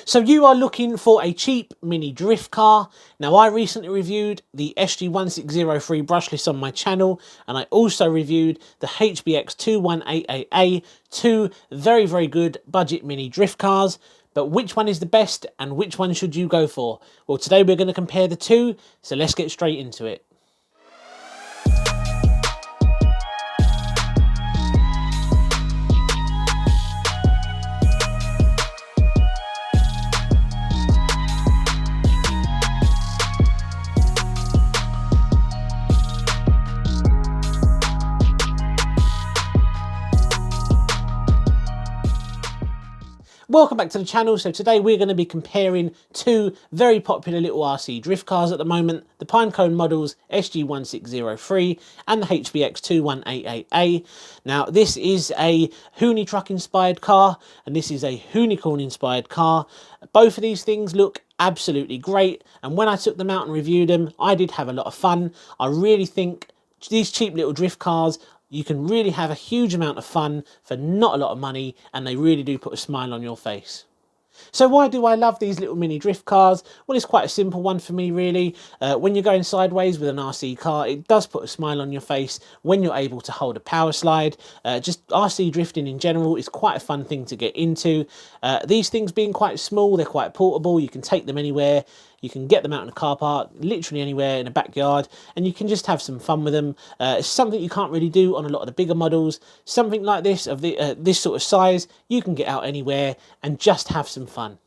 So you are looking for a cheap mini drift car. Now I recently reviewed the SG1603 brushless on my channel, and I also reviewed the HBX 2188A, two very good budget mini drift cars. But which one is the best and which one should you go for? Well, today we're going to compare the two, so let's get straight into it. Welcome back to the channel. So today we're going to be comparing two very popular little RC drift cars at the moment, the Pinecone models SG1603 and the HBX 2188A. Now this is a Hoonitruck inspired car and this is a Hoonicorn inspired car. Both of these things look absolutely great, and when I took them out and reviewed them, I did have a lot of fun. I really think these cheap little drift cars, you can really have a huge amount of fun for not a lot of money, and they really do put a smile on your face. So why do I love these little mini drift cars? Well, it's quite a simple one for me really. When you're going sideways with an RC car, it does put a smile on your face when you're able to hold a power slide. Just RC drifting in general is quite a fun thing to get into. These things being quite small, they're quite portable, you can take them anywhere. You can get them out in a car park, literally anywhere in a backyard, and you can just have some fun with them. It's something you can't really do on a lot of the bigger models. Something like this, of this sort of size, you can get out anywhere and just have some fun.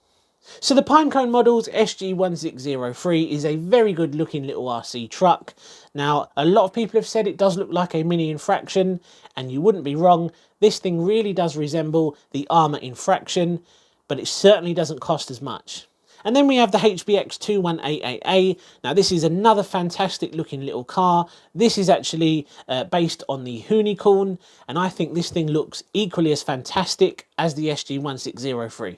So the Pinecone models SG1603 is a very good looking little RC truck. Now, a lot of people have said it does look like a mini infraction, and you wouldn't be wrong. This thing really does resemble the Armour infraction, but it certainly doesn't cost as much. And then we have the HBX 2188A. Now this is another fantastic looking little car. This is actually based on the Hoonicorn, and I think this thing looks equally as fantastic as the SG1603.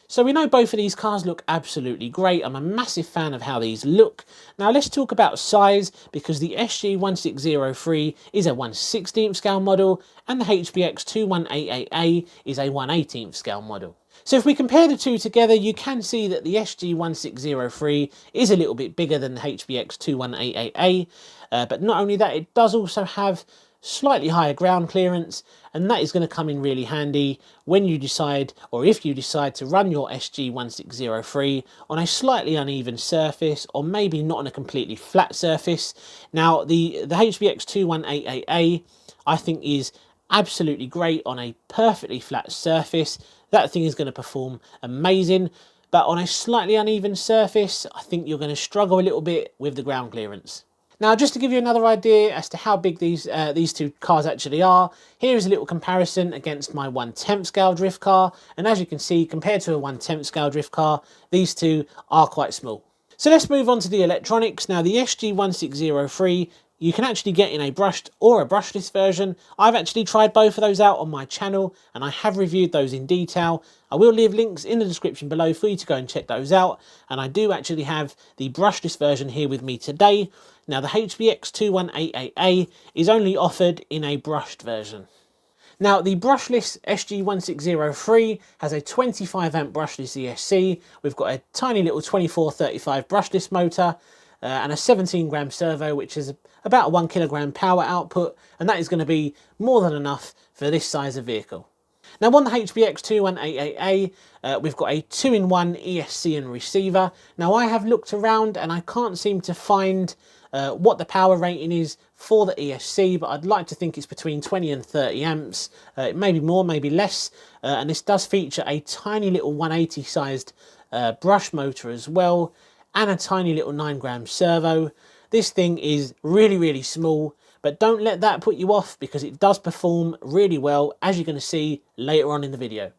So we know both of these cars look absolutely great. I'm a massive fan of how these look. Now let's talk about size, because the SG1603 is a 1/16th scale model and the HBX 2188A is a 1/18th scale model. So if we compare the two together, you can see that the SG1603 is a little bit bigger than the HBX 2188A, but not only that, it does also have slightly higher ground clearance, and that is going to come in really handy when you decide, or if you decide to run your SG1603 on a slightly uneven surface, or maybe not on a completely flat surface. Now the HBX 2188A I think is absolutely great on a perfectly flat surface. That thing is going to perform amazing, but on a slightly uneven surface, I think you're going to struggle a little bit with the ground clearance. Now, just to give you another idea as to how big these two cars actually are, here is a little comparison against my 1/10th scale drift car, and as you can see, compared to a 1/10th scale drift car, these two are quite small. So let's move on to the electronics. Now, the SG1603 you can actually get in a brushed or a brushless version. I've actually tried both of those out on my channel, and I have reviewed those in detail. I will leave links in the description below for you to go and check those out, and I do actually have the brushless version here with me today. Now the HBX 2188A is only offered in a brushed version. Now the brushless SG1603 has a 25 amp brushless ESC. We've got a tiny little 2435 brushless motor, and a 17 gram servo, which is about a 1 kilogram power output, and that is going to be more than enough for this size of vehicle. Now on the HBX 2188A, we've got a 2-in-1 ESC and receiver. Now I have looked around and I can't seem to find what the power rating is for the ESC, but I'd like to think it's between 20 and 30 amps, maybe more, maybe less, and this does feature a tiny little 180 sized brush motor as well, and a tiny little 9 gram servo. This thing is really small, but don't let that put you off, because it does perform really well, as you're going to see later on in the video.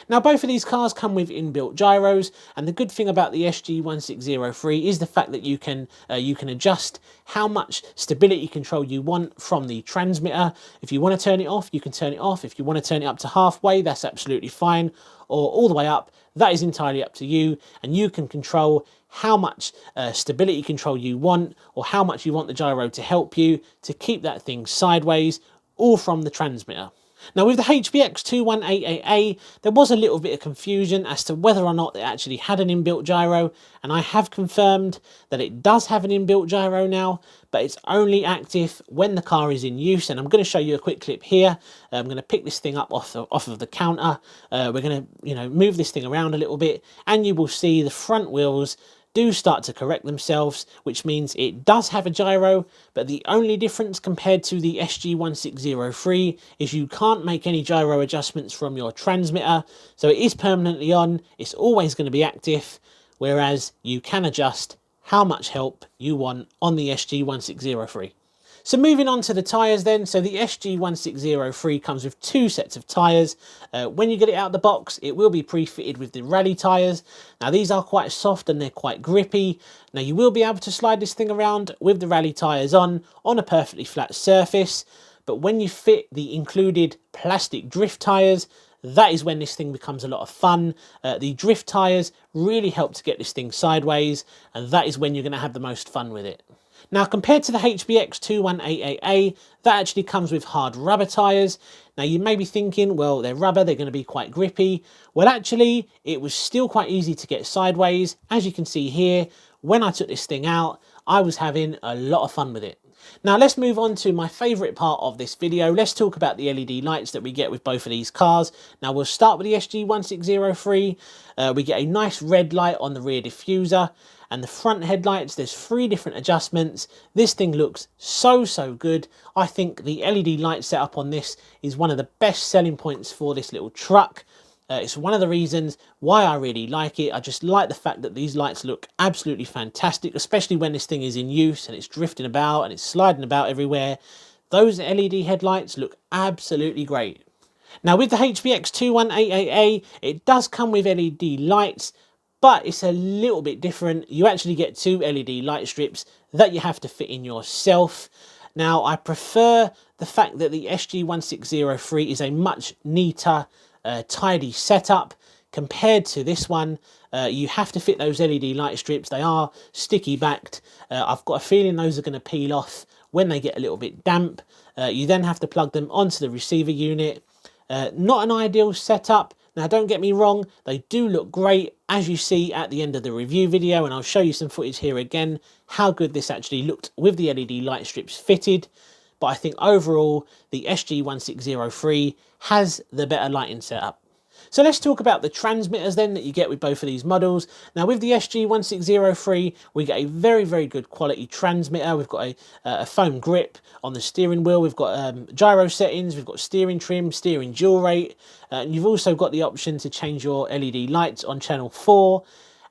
Now both of these cars come with inbuilt gyros, and the good thing about the SG1603 is the fact that you can adjust how much stability control you want from the transmitter. If you want to turn it off, you can turn it off. If you want to turn it up to halfway, that's absolutely fine, or all the way up. That is entirely up to you, and you can control how much stability control you want, or how much you want the gyro to help you to keep that thing sideways, all from the transmitter. Now with the HBX 2188A, there was a little bit of confusion as to whether or not it actually had an inbuilt gyro, and I have confirmed that it does have an inbuilt gyro now, but it's only active when the car is in use, and I'm going to show you a quick clip here. I'm going to pick this thing up off of the counter. We're going to move this thing around a little bit, and you will see the front wheels do start to correct themselves, which means it does have a gyro, but the only difference compared to the SG1603 is you can't make any gyro adjustments from your transmitter, so it is permanently on, it's always going to be active, whereas you can adjust how much help you want on the SG1603. So moving on to the tyres then, so the SG1603 comes with two sets of tyres. When you get it out of the box, it will be pre-fitted with the rally tyres. Now these are quite soft and they're quite grippy. Now you will be able to slide this thing around with the rally tyres on a perfectly flat surface, but when you fit the included plastic drift tyres, that is when this thing becomes a lot of fun. The drift tyres really help to get this thing sideways, and that is when you're going to have the most fun with it. Now compared to the HBX 2188A, that actually comes with hard rubber tyres. Now you may be thinking, well, they're rubber, they're going to be quite grippy. Well actually, it was still quite easy to get sideways. As you can see here, when I took this thing out, I was having a lot of fun with it. Now let's move on to my favourite part of this video. Let's talk about the LED lights that we get with both of these cars. Now we'll start with the SG1603. We get a nice red light on the rear diffuser, and the front headlights, there's 3 different adjustments. This thing looks so good. I think the LED light setup on this is one of the best selling points for this little truck. It's one of the reasons why I really like it. I just like the fact that these lights look absolutely fantastic, especially when this thing is in use and it's drifting about and it's sliding about everywhere. Those LED headlights look absolutely great. Now with the HBX 2188A, it does come with LED lights, but it's a little bit different. You actually get 2 LED light strips that you have to fit in yourself. Now I prefer the fact that the SG1603 is a much neater, tidy setup compared to this one. You have to fit those LED light strips. They are sticky backed. I've got a feeling those are going to peel off when they get a little bit damp. You then have to plug them onto the receiver unit. Not an ideal setup. Now don't get me wrong, they do look great, as you see at the end of the review video, and I'll show you some footage here again how good this actually looked with the LED light strips fitted. But I think overall the SG1603 has the better lighting setup. So let's talk about the transmitters then that you get with both of these models. Now with the SG1603, we get a very good quality transmitter. We've got a foam grip on the steering wheel. We've got gyro settings. We've got steering trim, steering dual rate. And you've also got the option to change your LED lights on channel 4.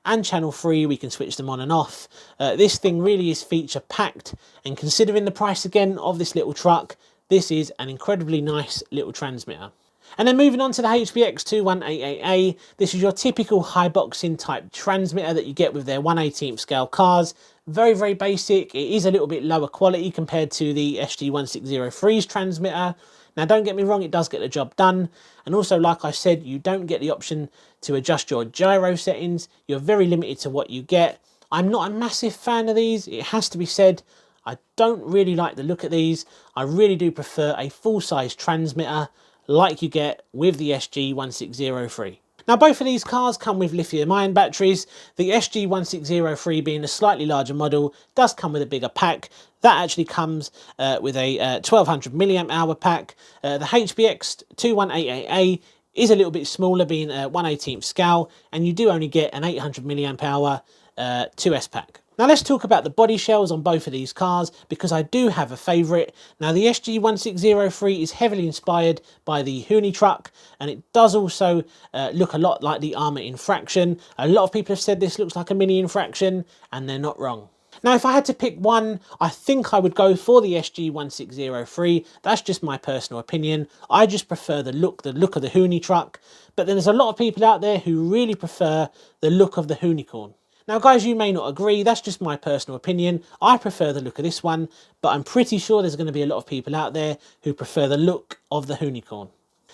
And channel 3, we can switch them on and off. This thing really is feature packed, and considering the price again of this little truck, this is an incredibly nice little transmitter. And then moving on to the HBX 2188A, this is your typical high boxing type transmitter that you get with their 1/18 scale cars. Very basic. It is a little bit lower quality compared to the SG1603's transmitter. Now don't get me wrong, it does get the job done. And also, like I said, you don't get the option to adjust your gyro settings. You're very limited to what you get. I'm not a massive fan of these, it has to be said. I don't really like the look of these. I really do prefer a full-size transmitter like you get with the SG1603. Now both of these cars come with lithium-ion batteries. The SG1603, being a slightly larger model, does come with a bigger pack. That actually comes with a 1200 milliamp hour pack. The HBX 2188A is a little bit smaller, being a 1/18 scale, and you do only get an 800 milliamp hour 2S pack. Now let's talk about the body shells on both of these cars, because I do have a favourite. Now the SG1603 is heavily inspired by the Hoonitruck, and it does also look a lot like the Armour Infraction. A lot of people have said this looks like a mini Infraction, and they're not wrong. Now if I had to pick one, I think I would go for the SG1603. That's just my personal opinion. I just prefer the look of the Hoonitruck, but then there's a lot of people out there who really prefer the look of the Hoonicorn. Now guys, you may not agree, that's just my personal opinion. I prefer the look of this one, but I'm pretty sure there's going to be a lot of people out there who prefer the look of the Hoonicorn.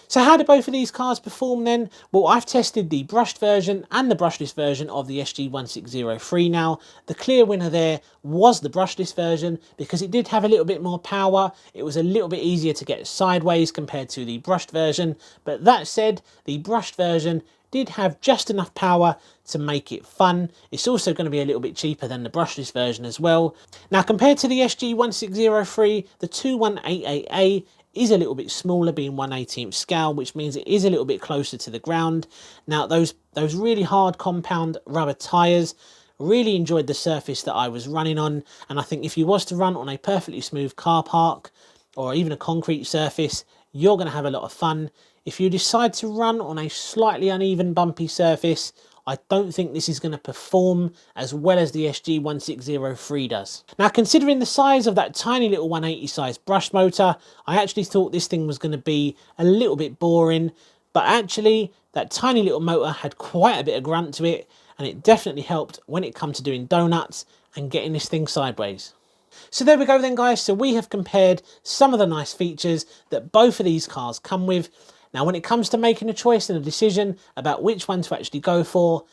So how do both of these cars perform then? Well, I've tested the brushed version and the brushless version of the SG1603 now. The clear winner there was the brushless version because it did have a little bit more power. It was a little bit easier to get sideways compared to the brushed version. But that said, the brushed version did have just enough power to make it fun. It's also going to be a little bit cheaper than the brushless version as well. Now, compared to the SG1603, the 2188A is a little bit smaller, being 1/18 scale, which means it is a little bit closer to the ground. Now, those really hard compound rubber tyres, really enjoyed the surface that I was running on, and I think if you was to run on a perfectly smooth car park or even a concrete surface, you're going to have a lot of fun. If you decide to run on a slightly uneven bumpy surface, I don't think this is going to perform as well as the SG1603 does. Now, considering the size of that tiny little 180 size brush motor, I actually thought this thing was going to be a little bit boring, but actually that tiny little motor had quite a bit of grunt to it, and it definitely helped when it comes to doing donuts and getting this thing sideways. So there we go then, guys. So we have compared some of the nice features that both of these cars come with. Now, when it comes to making a choice and a decision about which one to actually go for,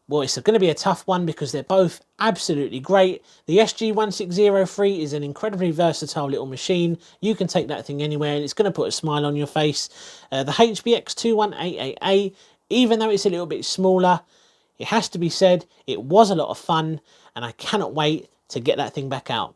well, it's going to be a tough one because they're both absolutely great. The SG1603 is an incredibly versatile little machine. You can take that thing anywhere and it's going to put a smile on your face. The HBX 2188A, even though it's a little bit smaller, it has to be said, it was a lot of fun, and I cannot wait to get that thing back out.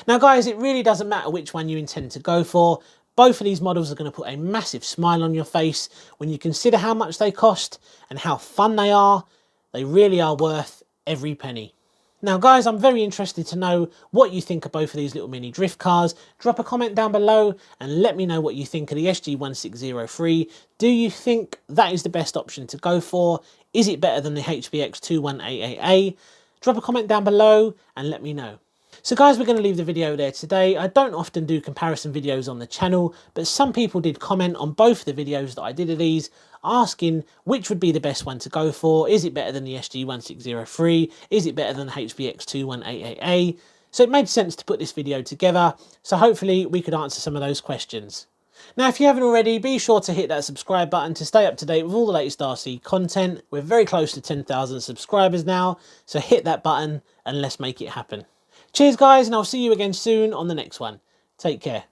Now, guys, it really doesn't matter which one you intend to go for. Both of these models are going to put a massive smile on your face. When you consider how much they cost and how fun they are, they really are worth every penny. Now, guys, I'm very interested to know what you think of both of these little mini drift cars. Drop a comment down below and let me know what you think of the SG1603. Do you think that is the best option to go for? Is it better than the HBX 2188A? Drop a comment down below and let me know. So guys, we're going to leave the video there today. I don't often do comparison videos on the channel, but some people did comment on both the videos that I did of these, asking which would be the best one to go for. Is it better than the SG1603? Is it better than the HBX 2188A? So it made sense to put this video together, so hopefully we could answer some of those questions. Now, if you haven't already, be sure to hit that subscribe button to stay up to date with all the latest RC content. We're very close to 10,000 subscribers now, so hit that button and let's make it happen. Cheers, guys, and I'll see you again soon on the next one. Take care.